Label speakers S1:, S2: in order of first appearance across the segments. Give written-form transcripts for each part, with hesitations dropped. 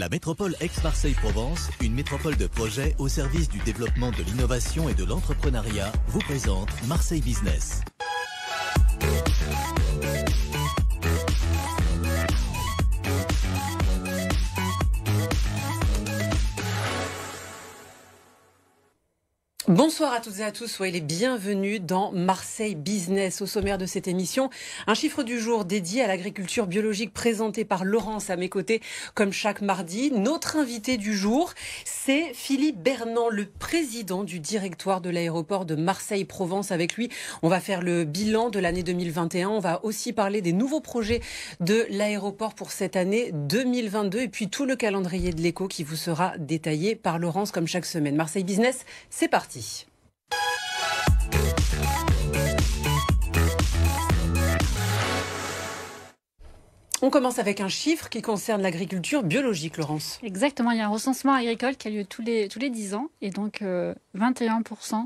S1: La métropole Aix-Marseille-Provence, une métropole de projets au service du développement de l'innovation et de l'entrepreneuriat, vous présente Marseille Business.
S2: Bonsoir à toutes et à tous, soyez les bienvenus dans Marseille Business. Au sommaire de cette émission, un chiffre du jour dédié à l'agriculture biologique présenté par Laurence à mes côtés comme chaque mardi. Notre invité du jour, c'est Philippe Bernand, le président du directoire de l'aéroport de Marseille-Provence. Avec lui, on va faire le bilan de l'année 2021. On va aussi parler des nouveaux projets de l'aéroport pour cette année 2022 et puis tout le calendrier de l'éco qui vous sera détaillé par Laurence comme chaque semaine. Marseille Business, c'est parti. On commence avec un chiffre qui concerne l'agriculture biologique, Laurence.
S3: Exactement, il y a un recensement agricole qui a lieu tous les 10 ans et donc 21%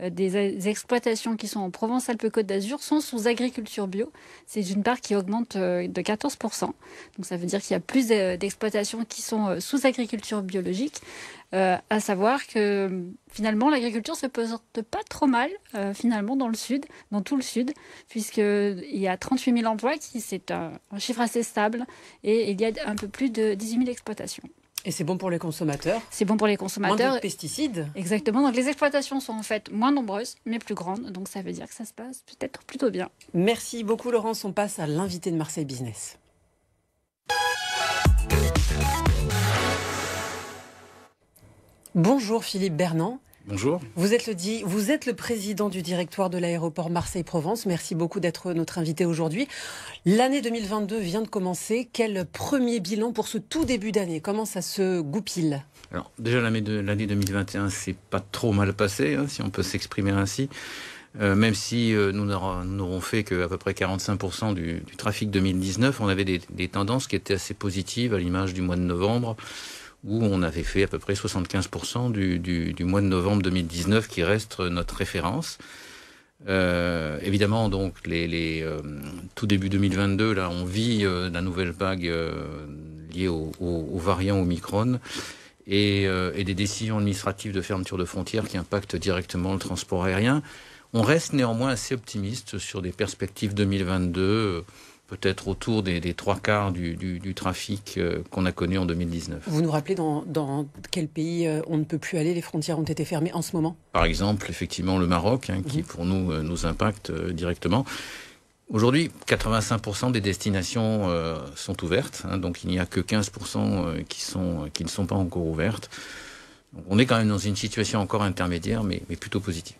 S3: des exploitations qui sont en Provence-Alpes-Côte d'Azur sont sous agriculture bio. C'est une part qui augmente de 14%. Donc ça veut dire qu'il y a plus d'exploitations qui sont sous agriculture biologique. À savoir que finalement l'agriculture se porte pas trop mal finalement dans le sud, dans tout le sud, puisqu'il y a 38 000 emplois, c'est un chiffre assez stable, et il y a un peu plus de 18 000 exploitations.
S2: Et c'est bon pour les consommateurs.
S3: C'est bon pour les consommateurs.
S2: Moins de pesticides.
S3: Exactement. Donc les exploitations sont en fait moins nombreuses, mais plus grandes. Donc ça veut dire que ça se passe peut-être plutôt bien.
S2: Merci beaucoup Laurence. On passe à l'invité de Marseille Business. Bonjour Philippe Bernand.
S4: Bonjour.
S2: Vous êtes le président du directoire de l'aéroport Marseille-Provence. Merci beaucoup d'être notre invité aujourd'hui. L'année 2022 vient de commencer. Quel premier bilan pour ce tout début d'année? Comment ça se goupille?
S4: Alors déjà l'année 2021 c'est pas trop mal passé, si on peut s'exprimer ainsi. Même si nous n'aurons fait qu'à peu près 45% du trafic 2019, on avait des tendances qui étaient assez positives à l'image du mois de novembre, où on avait fait à peu près 75% du mois de novembre 2019 qui reste notre référence. Évidemment, donc, tout début 2022, là, on vit la nouvelle vague liée au variant Omicron et des décisions administratives de fermeture de frontières qui impactent directement le transport aérien. On reste néanmoins assez optimiste sur des perspectives 2022, peut-être autour des trois quarts du trafic qu'on a connu en 2019.
S2: Vous nous rappelez dans quel pays on ne peut plus aller? Les frontières ont été fermées en ce moment?
S4: Par exemple, effectivement, le Maroc, qui pour nous impacte directement. Aujourd'hui, 85% des destinations sont ouvertes, donc il n'y a que 15% qui ne sont pas encore ouvertes. Donc on est quand même dans une situation encore intermédiaire, mais plutôt positive.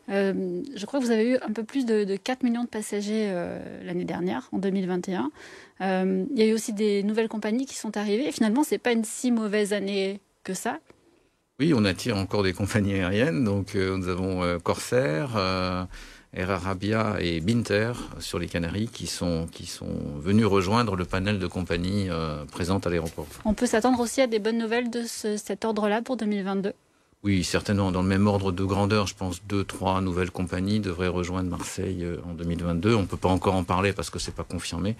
S3: Je crois que vous avez eu un peu plus de 4 millions de passagers l'année dernière, en 2021. Il y a eu aussi des nouvelles compagnies qui sont arrivées. Et finalement, ce n'est pas une si mauvaise année que ça.
S4: Oui, on attire encore des compagnies aériennes. Donc, nous avons Corsair, Air Arabia et Binter sur les Canaries qui sont venus rejoindre le panel de compagnies présentes à l'aéroport.
S3: On peut s'attendre aussi à des bonnes nouvelles de cet ordre-là pour 2022 ?
S4: Oui, certainement. Dans le même ordre de grandeur, je pense 2-3 nouvelles compagnies devraient rejoindre Marseille en 2022. On ne peut pas encore en parler parce que c'est pas confirmé.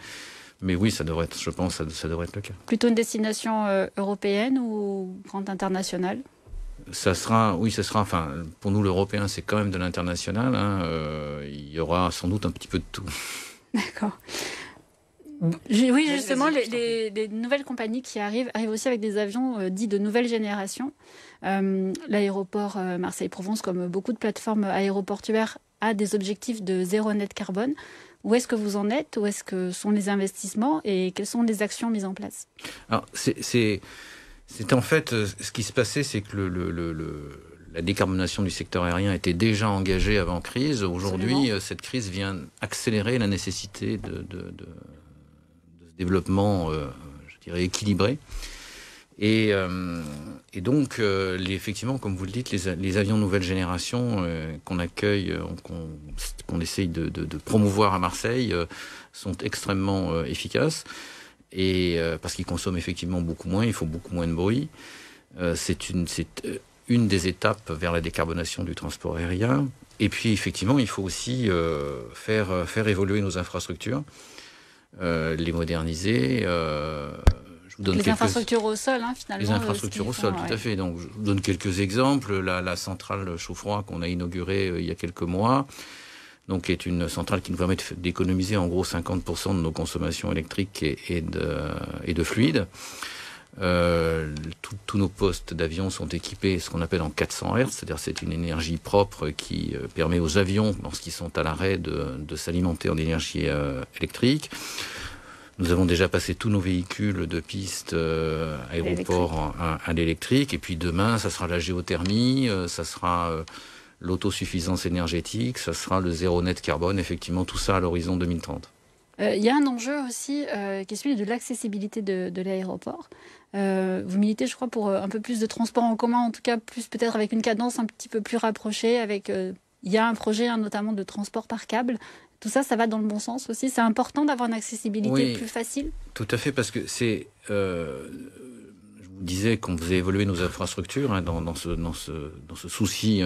S4: Mais oui, ça devrait être, je pense, ça devrait être le cas.
S3: Plutôt une destination européenne ou grande internationale?
S4: Ça sera, enfin, pour nous, l'européen, c'est quand même de l'international. Il y aura sans doute un petit peu de tout.
S3: D'accord. Oui, justement, les nouvelles compagnies qui arrivent aussi avec des avions dits de nouvelle génération. L'aéroport Marseille-Provence, comme beaucoup de plateformes aéroportuaires, a des objectifs de zéro net carbone. Où est-ce que vous en êtes? Où est-ce que sont les investissements? Et quelles sont les actions mises en place?
S4: Alors, c'est en fait, ce qui se passait, c'est que la décarbonation du secteur aérien était déjà engagée avant crise. Aujourd'hui, cette crise vient accélérer la nécessité de développement, je dirais, équilibré. Et donc, effectivement, comme vous le dites, les avions nouvelle génération qu'on accueille, qu'on essaye de promouvoir à Marseille, sont extrêmement efficaces. Et parce qu'ils consomment effectivement beaucoup moins, ils font beaucoup moins de bruit. C'est une des étapes vers la décarbonation du transport aérien. Et puis, effectivement, il faut aussi faire évoluer nos infrastructures. Les moderniser. je vous donne
S3: les infrastructures au sol, finalement.
S4: Les infrastructures au sol, tout à fait. Donc, je vous donne quelques exemples. La centrale chaud-froid qu'on a inaugurée il y a quelques mois, donc est une centrale qui nous permet d'économiser en gros 50% de nos consommations électriques et de fluide. Tous nos postes d'avion sont équipés ce qu'on appelle en 400 Hz, c'est-à-dire c'est une énergie propre qui permet aux avions, lorsqu'ils sont à l'arrêt, de s'alimenter en énergie électrique. Nous avons déjà passé tous nos véhicules de piste aéroport à l'électrique, et puis demain ça sera la géothermie, ça sera l'autosuffisance énergétique, ça sera le zéro net carbone, effectivement tout ça à l'horizon 2030.
S3: Il y a un enjeu aussi qui est celui de l'accessibilité de l'aéroport. Vous militez, je crois, pour un peu plus de transport en commun, en tout cas plus peut-être avec une cadence un petit peu plus rapprochée. Il y a un projet notamment de transport par câble. Tout ça, ça va dans le bon sens aussi. C'est important d'avoir une accessibilité plus facile.
S4: Tout à fait, parce que c'est... je vous disais qu'on faisait évoluer nos infrastructures dans ce souci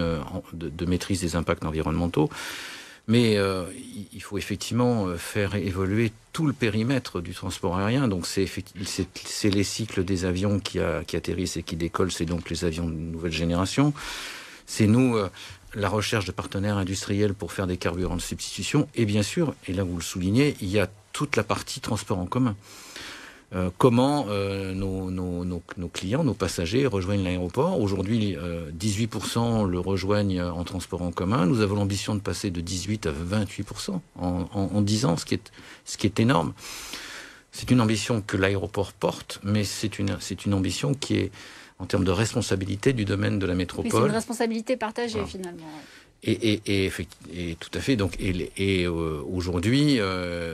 S4: de maîtrise des impacts environnementaux. Mais il faut effectivement faire évoluer tout le périmètre du transport aérien. Donc c'est les cycles des avions qui atterrissent et qui décollent, c'est donc les avions de nouvelle génération. C'est nous, la recherche de partenaires industriels pour faire des carburants de substitution. Et bien sûr, et là vous le soulignez, il y a toute la partie transport en commun. Comment nos clients, nos passagers rejoignent l'aéroport. Aujourd'hui, 18% le rejoignent en transport en commun. Nous avons l'ambition de passer de 18 à 28% en 10 ans, ce qui est énorme. C'est une ambition que l'aéroport porte, mais c'est une ambition qui est, en termes de responsabilité, du domaine de la métropole.
S3: Oui, c'est une responsabilité partagée, finalement.
S4: Et tout à fait. Donc, aujourd'hui,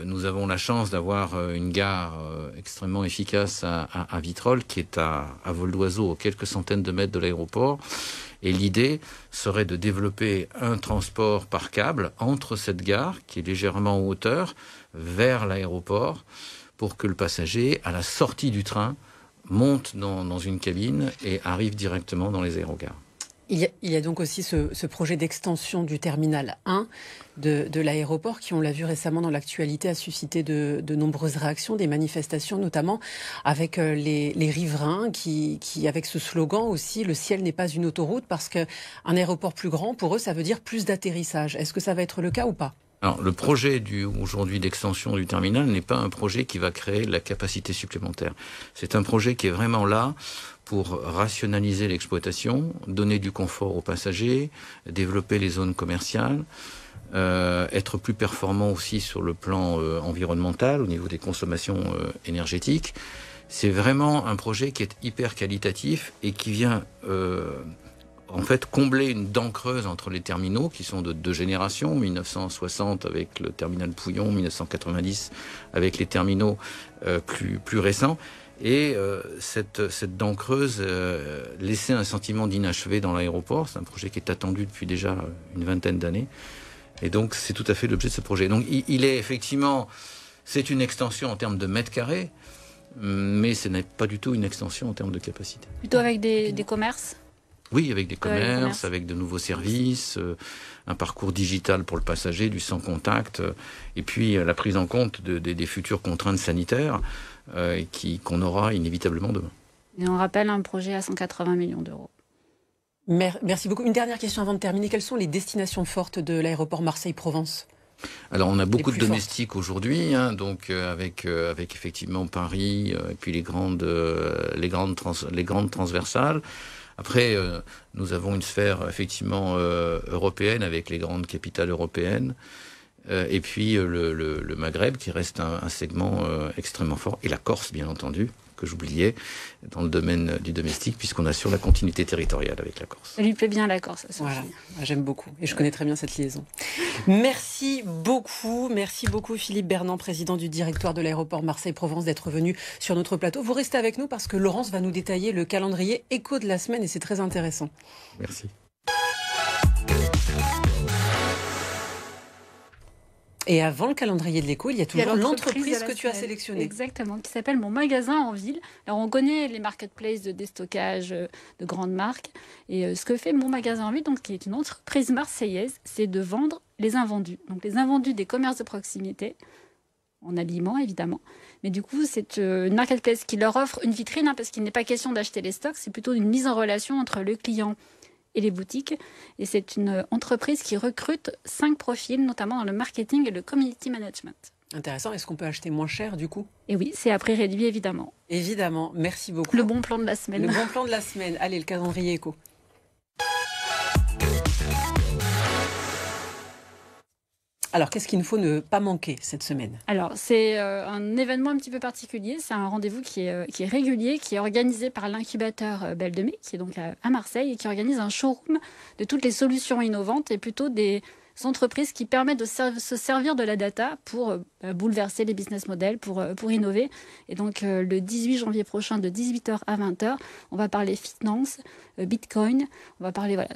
S4: nous avons la chance d'avoir une gare extrêmement efficace à Vitrolles, qui est à vol d'oiseau, à quelques centaines de mètres de l'aéroport. Et l'idée serait de développer un transport par câble entre cette gare, qui est légèrement en hauteur, vers l'aéroport, pour que le passager, à la sortie du train, monte dans une cabine et arrive directement dans les aérogares.
S2: Il y a donc aussi ce projet d'extension du terminal 1 de l'aéroport qui, on l'a vu récemment dans l'actualité, a suscité de nombreuses réactions, des manifestations notamment avec les riverains qui, avec ce slogan aussi, le ciel n'est pas une autoroute, parce qu'un aéroport plus grand, pour eux, ça veut dire plus d'atterrissage. Est-ce que ça va être le cas ou pas ?
S4: Alors, le projet aujourd'hui d'extension du terminal n'est pas un projet qui va créer la capacité supplémentaire. C'est un projet qui est vraiment là pour rationaliser l'exploitation, donner du confort aux passagers, développer les zones commerciales, être plus performant aussi sur le plan environnemental, au niveau des consommations énergétiques. C'est vraiment un projet qui est hyper qualitatif et qui vient en fait combler une dent creuse entre les terminaux qui sont de deux générations, 1960 avec le terminal Pouillon, 1990 avec les terminaux plus récents. Et cette dent creuse laissait un sentiment d'inachevé dans l'aéroport. C'est un projet qui est attendu depuis déjà une vingtaine d'années. Et donc, c'est tout à fait l'objet de ce projet. Donc, il est effectivement... C'est une extension en termes de mètres carrés, mais ce n'est pas du tout une extension en termes de capacité.
S3: Plutôt avec des commerces ?
S4: Oui, avec des commerces, avec de nouveaux services, un parcours digital pour le passager, du sans contact, et puis la prise en compte des futures contraintes sanitaires qu'on aura inévitablement demain.
S3: Et on rappelle un projet à 180 millions d'euros.
S2: Merci beaucoup. Une dernière question avant de terminer. Quelles sont les destinations fortes de l'aéroport Marseille-Provence ?
S4: Alors on a beaucoup de domestiques aujourd'hui, donc avec effectivement Paris, et puis les grandes transversales. Après, nous avons une sphère effectivement européenne avec les grandes capitales européennes. Et puis le Maghreb qui reste un segment extrêmement fort. Et la Corse, bien entendu, que j'oubliais, dans le domaine du domestique, puisqu'on assure la continuité territoriale avec la Corse.
S3: Ça lui plaît bien la Corse, ça.
S2: Voilà, j'aime beaucoup. Et je connais très bien cette liaison. Merci beaucoup Philippe Bernand, président du directoire de l'aéroport Marseille-Provence, d'être venu sur notre plateau. Vous restez avec nous parce que Laurence va nous détailler le calendrier éco de la semaine et c'est très intéressant.
S4: Merci.
S2: Et avant le calendrier de l'écho, il y a toujours l'entreprise que tu as sélectionnée.
S3: Exactement, qui s'appelle Mon Magasin en Ville. Alors on connaît les marketplaces de déstockage de grandes marques. Et ce que fait Mon Magasin en Ville, donc, qui est une entreprise marseillaise, c'est de vendre les invendus. Donc les invendus des commerces de proximité. en habillement évidemment. Mais du coup, c'est une marketplace qui leur offre une vitrine, parce qu'il n'est pas question d'acheter les stocks, c'est plutôt une mise en relation entre le client et les boutiques. Et c'est une entreprise qui recrute 5 profils, notamment dans le marketing et le community management.
S2: Intéressant. Est-ce qu'on peut acheter moins cher du coup?
S3: Et oui, c'est à prix réduit évidemment.
S2: Évidemment. Merci beaucoup.
S3: Le bon plan de la semaine.
S2: Le bon plan de la semaine. Allez, le calendrier éco. Alors, qu'est-ce qu'il nous faut ne pas manquer cette semaine?
S3: Alors, c'est un événement un petit peu particulier. C'est un rendez-vous qui est régulier, qui est organisé par l'incubateur Belle de Mai, qui est donc à Marseille, et qui organise un showroom de toutes les solutions innovantes et plutôt des entreprises qui permettent de se servir de la data pour bouleverser les business models, pour innover. Et donc, le 18 janvier prochain, de 18h à 20h, on va parler finance, Bitcoin, on va parler... Voilà.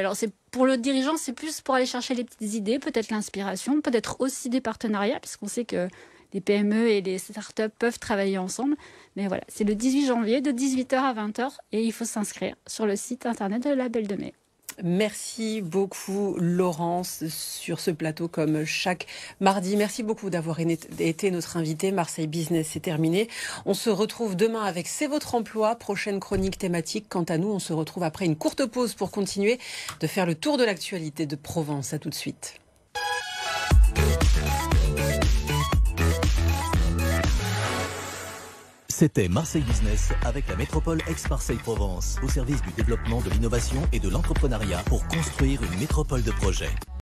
S3: Alors c'est pour le dirigeant, c'est plus pour aller chercher les petites idées, peut-être l'inspiration, peut-être aussi des partenariats, puisqu'on sait que les PME et les startups peuvent travailler ensemble. Mais voilà, c'est le 18 janvier de 18h à 20h et il faut s'inscrire sur le site internet de la Belle de Mai.
S2: Merci beaucoup Laurence sur ce plateau comme chaque mardi. Merci beaucoup d'avoir été notre invité. Marseille Business, c'est terminé. On se retrouve demain avec C'est votre emploi, prochaine chronique thématique. Quant à nous, on se retrouve après une courte pause pour continuer de faire le tour de l'actualité de Provence. À tout de suite.
S1: C'était Marseille Business avec la métropole Aix-Marseille-Provence, au service du développement de l'innovation et de l'entrepreneuriat pour construire une métropole de projets.